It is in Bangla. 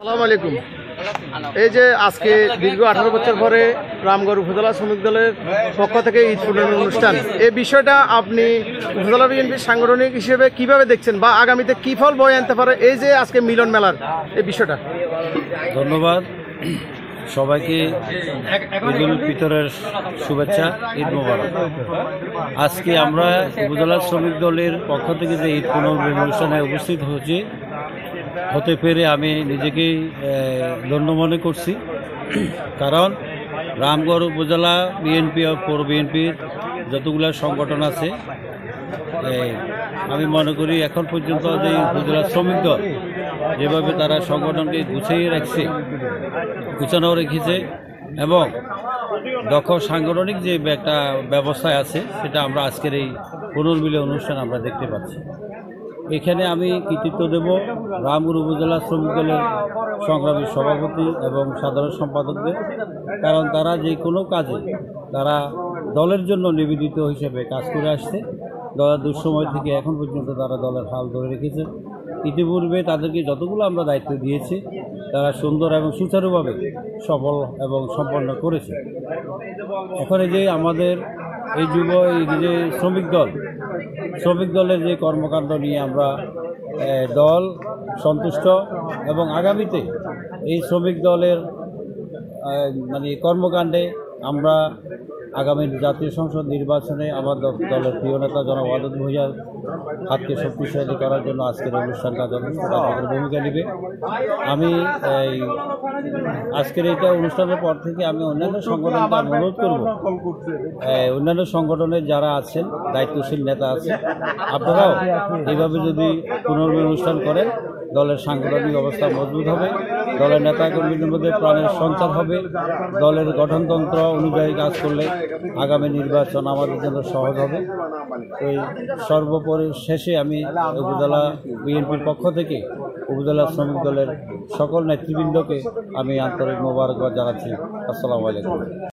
আসসালামু আলাইকুম। এই যে আজকে দীর্ঘ 18 বছর পরে রামগড় উপজেলা শ্রমিক দলের পক্ষ থেকে ঈদ ফুটবল অনুষ্ঠান, এই বিষয়টা আপনি উপজেলা বিএনপির সাংগঠনিক হিসেবে কিভাবে দেখছেন বা আগামীতে কি ফল বয়ে আনতে পারে এই যে আজকে মিলন মেলার এই বিষয়টা? ধন্যবাদ সবাইকে, ঈদুল ফিতরের শুভেচ্ছা, ঈদ মোবারক। আজকে আমরা উপজেলা শ্রমিক দলের পক্ষ থেকে যে ঈদ পুনর্মিলন অনুষ্ঠানে উপস্থিত হতে পেরে আমি নিজেকেই ধন্য মনে করছি। কারণ রামগড় উপজেলা বিএনপি ও পৌর বিএনপির যতগুলো সংগঠন আছে, আমি মনে করি এখন পর্যন্ত যে উপজেলা শ্রমিক দল যেভাবে তারা সংগঠনকে গুছানো রেখেছে এবং দক্ষ সাংগঠনিক যে একটা ব্যবস্থায় আছে, সেটা আমরা আজকের এই পুনর্মিলন অনুষ্ঠান আমরা দেখতে পাচ্ছি। এখানে আমি কৃতিত্ব দেব রামগড় উপজেলা শ্রমিক দলের সংগ্রামী সভাপতি এবং সাধারণ সম্পাদকদের। কারণ তারা যে কোনো কাজে তারা দলের জন্য নিবেদিত হিসেবে কাজ করে আসছে। দলের দুঃসময় থেকে এখন পর্যন্ত তারা দলের হাল ধরে রেখেছে। ইতিপূর্বে তাদেরকে যতগুলো আমরা দায়িত্ব দিয়েছি তারা সুন্দর এবং সুচারুভাবে সফল এবং সম্পন্ন করেছে। এখন যে আমাদের এই যে শ্রমিক দলের যে কর্মকাণ্ড নিয়ে আমরা দল সন্তুষ্ট এবং আগামীতে এই শ্রমিক দলের কর্মকাণ্ডে আমরা আগামী জাতীয় সংসদ নির্বাচনে আমার দলের প্রিয় নেতা জনাব ওয়াদুদ ভূঁইয়ার হাতকে শক্তিশালী করার জন্য আজকের অনুষ্ঠানটা যথেষ্ট ভূমিকা নেবে। আমি আজকের এইটা অনুষ্ঠানের পর থেকে আমি অন্যান্য সংগঠনকে অনুরোধ করব, অন্যান্য সংগঠনের যারা আছেন দায়িত্বশীল নেতা আছে, আপনারাও এইভাবে যদি পুনর্মিলন অনুষ্ঠান করেন দলের সাংগঠনিক অবস্থা মজবুত হবে, দলের নেতাকর্মীদের মধ্যে প্রাণের সঞ্চার হবে, দলের গঠনতন্ত্র অনুযায়ী কাজ করলে আগামী নির্বাচন আমাদের জন্য সহজ হবে। এই সর্বোপরি শেষে আমি উপজেলা বিএনপির পক্ষ থেকে উপজেলা শ্রমিক দলের সকল নেতৃবৃন্দকে আমি আন্তরিক মোবারকবাদ জানাচ্ছি। আসসালামু আলাইকুম।